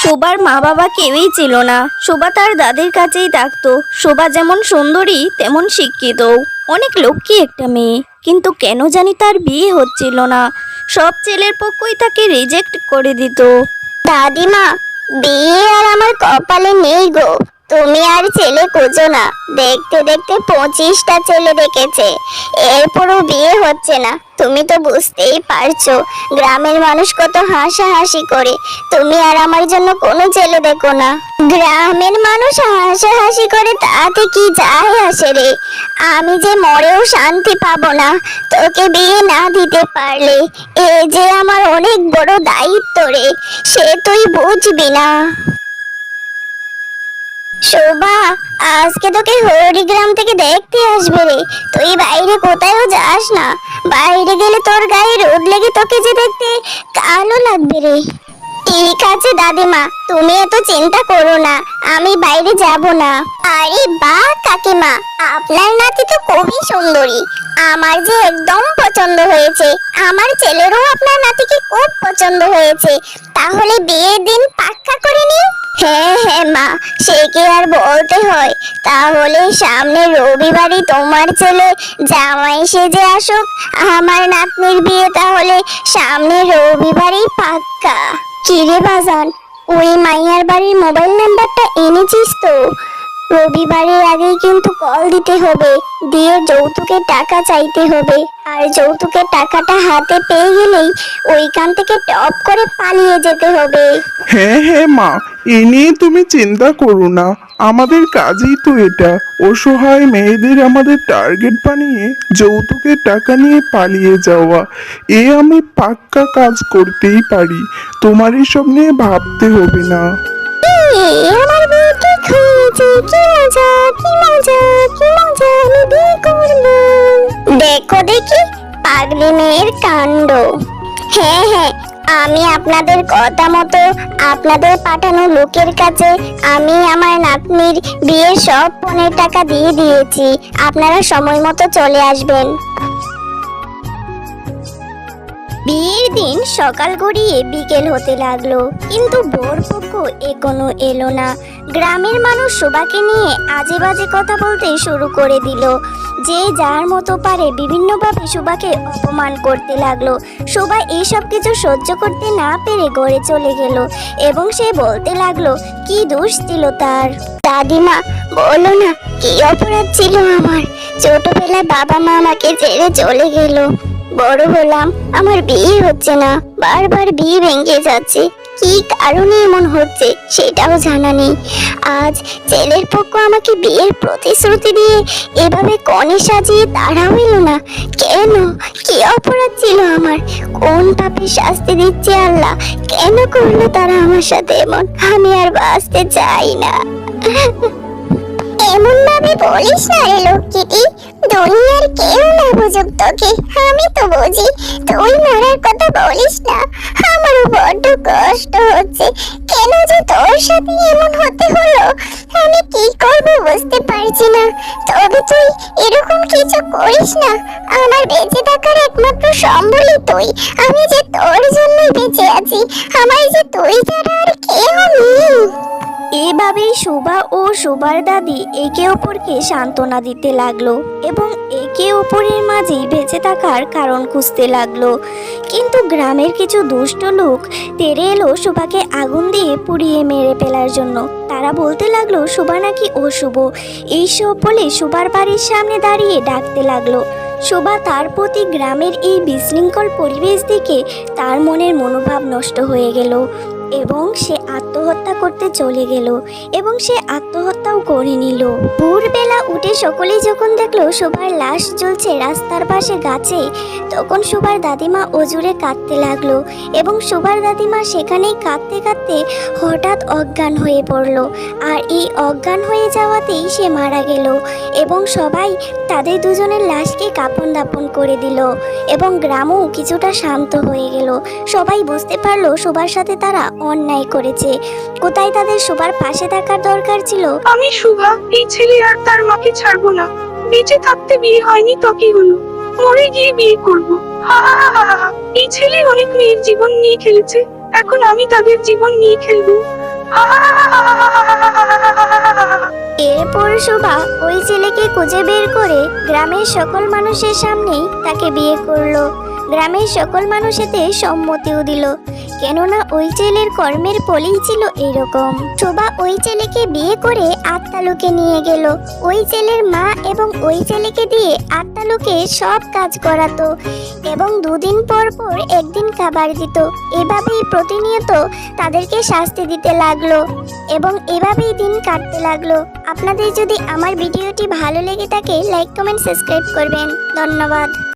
শোভার মা বাবা কেউই ছিল না। শোভা তার দাদির কাছেই থাকতো। শোভা যেমন সুন্দরী তেমন শিক্ষিতও, অনেক লক্ষ্মী একটা মেয়ে। কিন্তু কেন জানি তার বিয়ে হচ্ছিল না। সব ছেলের পক্ষই তাকে রিজেক্ট করে দিত। দাদিমা, বিয়ে আর আমার কপালে নেই গো। তুমি আর ছেলে খোঁজো না। দেখতে দেখতে 25টা ছেলে দেখেছে, এরপরও বিয়ে হচ্ছে না। তুমি তো বুঝতেই পারছো গ্রামের মানুষ কত হাসাহাসি করে। তুমি আর আমার জন্য কোনো ছেলে দেখো না। গ্রামের মানুষ হাসাহাসি করে তাতে কি যায় আসে রে? আমি যে মরেও শান্তি পাবো না তোকে বিয়ে না দিতে পারলে। এ যে আমার অনেক বড় দায়িত্ব রে, সে তুই বুঝবি না। শোভা, আজকে তোকে হরিগ্রাম থেকে দেখতে আসবে রে। তুই বাইরে কোথাও যাস না। বাইরে গেলে তোর গায়ে রোদ লেগে তোকে যে দেখতে কালো লাগবে রে। ঠিক আছে দাদিমা, তুমি এত চিন্তা করো না, আমি বাইরে যাব না। আরে বাহ কাকিমা, আপনার নাতি তো খুবই সুন্দরী। আমার যে একদম পছন্দ হয়েছে। আমার ছেলেরও আপনার নাতিকে খুব পছন্দ হয়েছে। তাহলে বিয়ের দিন পাক্কা করে নি? হ্যাঁ হ্যাঁ মা, সে কি আর বলতে হয়। তাহলে সামনে রবিবারই তোমার ছেলে জামাই সেজে আসুক। আমার নাতনির বিয়ে তাহলে সামনে রবিবারই পাক্কা। কিরে বাজান, ওই মাইয়ার বাড়ির মোবাইল নাম্বারটা এনেছিস তো? রবিবারের আগেই কিন্তু কল দিতে হবে, দিয়ে যৌতুকের টাকা চাইতে হবে। আর যৌতুকের টাকাটা হাতে পেয়ে গেলেই ওইখান থেকে টপ করে পালিয়ে যেতে হবে। হ্যাঁ হ্যাঁ মা, এ নিয়ে তুমি চিন্তা করো না। আমাদের কাজই তো এটা, অসহায় মেয়েদের আমাদের টার্গেট বানিয়ে যৌতুকের টাকা নিয়ে পালিয়ে যাওয়া। এ আমি পাক্কা কাজ করতেই পারি, তোমার এসব নিয়ে ভাবতে হবে না। আমার বিয়ে ঠিক হয়েছে, কি মজা কি মজা কি মজা, আমি বিয়ে করব। দেখো দেখি পাগলি মেয়ের কাণ্ড। হ্যাঁ হ্যাঁ, আমি আপনাদের কথা মতো আপনাদের পাঠানো লোকের কাছে আমি আমার নাতনির বিয়ের সব পণের টাকা দিয়ে দিয়েছি। আপনারা সময় মতো চলে আসবেন। বিয়ের দিন সকাল গড়িয়ে বিকেল হতে লাগলো, কিন্তু বরপক্ষ এখনো এলো না। গ্রামের মানুষ শোভাকে নিয়ে আজে বাজে কথা বলতে শুরু করে দিল। যে যার মতো পারে বিভিন্নভাবে শোভাকে অপমান করতে লাগলো। শোভা এইসব কিছু সহ্য করতে না পেরে ঘরে চলে গেল এবং সে বলতে লাগলো কি দোষ ছিল তার। দাদিমা, বলো না কি অপরাধ ছিল আমার? ছোটবেলায় বাবা মা আমাকে ছেড়ে চলে গেল। বড় হলাম, আমার বিয়ে হচ্ছে না, বারবার বিয়ে ভেঙে যাচ্ছে। কি কারণে এমন হচ্ছে সেটাও জানা নেই। আজ ছেলের পক্ষ আমাকে বিয়ের প্রতিশ্রুতি দিয়ে এভাবে কনে সাজিয়ে তাড়াও এলো না কেন? কি অপরাধ ছিল আমার? কোন পাপে শাস্তি দিচ্ছে আল্লাহ? কেন করলো তারা আমার সাথে এমন? আমি আর বাঁচতে চাই না। এমন ভাবে বলিস না রে লক্ষ্মীটি, দুনিয়ার কেউ না বুঝুক তোকে, আমি তো বুঝি। তুই মরার কথা বলিস না, আমারও বড্ড কষ্ট হচ্ছে। কেন যে তোর সাথে এমন হতে হলো আমি কি করব বুঝতে পারছি না। তবে তুই এরকম কিছু করিস না, আমার বেঁচে থাকার একমাত্র সম্বলই তুই। আমি যে তোর জন্যই বেঁচে আছি, আমার যে তুই ছাড়া আর কেউ নেই। এভাবেই শোভা ও শোভার দাদি একে অপরকে সান্ত্বনা দিতে লাগলো এবং একে অপরের মাঝেই বেঁচে থাকার কারণ খুঁজতে লাগলো। কিন্তু গ্রামের কিছু দুষ্ট লোক তেড়ে এলো শোভাকে আগুন দিয়ে পুড়িয়ে মেরে ফেলার জন্য। তারা বলতে লাগলো শোভা নাকি অশুভ। এইসব বলে শোভার বাড়ির সামনে দাঁড়িয়ে ডাকতে লাগলো। শোভা তার প্রতি গ্রামের এই বিশৃঙ্খল পরিবেশ দেখে তার মনের মনোভাব নষ্ট হয়ে গেল এবং সে আত্মহত্যা করতে চলে গেল এবং সে আত্মহত্যাও করে নিল। ভোরবেলা উঠে সকলেই যখন দেখলো শোভার লাশ জ্বলছে রাস্তার পাশে গাছে, তখন শোভার দাদিমা অজুরে কাঁদতে লাগলো এবং শোভার দাদিমা সেখানেই কাঁদতে কাঁদতে হঠাৎ অজ্ঞান হয়ে পড়ল। আর এই অজ্ঞান হয়ে যাওয়াতেই সে মারা গেল এবং সবাই তাদের দুজনের লাশকে কাফন দাফন করে দিল এবং গ্রামও কিছুটা শান্ত হয়ে গেল। সবাই বুঝতে পারলো শোভার সাথে তারা অন্যায় করেছে। কোথায় তাদের শোভার পাশে থাকার দরকার ছিল। আমি শুভা, এই ছেলে আর তার মাকে ছাড়বো না। বেঁচে থাকতে বিয়ে হয়নি তো কি হলো, মরে গিয়ে বিয়ে করবো। হা হা হা হা হা। এই ছেলে অনেক মেয়ের জীবন নিয়ে খেলেছে, এখন আমি তাদের জীবন নিয়ে খেলবো। এরপর শোভা ওই ছেলেকে খুঁজে বের করে গ্রামের সকল মানুষের সামনেই তাকে বিয়ে করলো। গ্রামের সকল মানুষ এতে সম্মতিও দিল, কেননা ওই ছেলের কর্মের ফলেই ছিল এরকম। শোভা ওই ছেলেকে বিয়ে করে আত্মালুকে নিয়ে গেল। ওই ছেলের মা এবং ওই ছেলেকে দিয়ে আত্মালুকে সব কাজ করাতো এবং দুদিন পর পর একদিন খাবার দিত। এভাবেই প্রতিনিয়ত তাদেরকে শাস্তি দিতে লাগলো এবং এভাবেই দিন কাটতে লাগলো। আপনাদের যদি আমার ভিডিওটি ভালো লেগে থাকে লাইক কমেন্ট সাবস্ক্রাইব করবেন। ধন্যবাদ।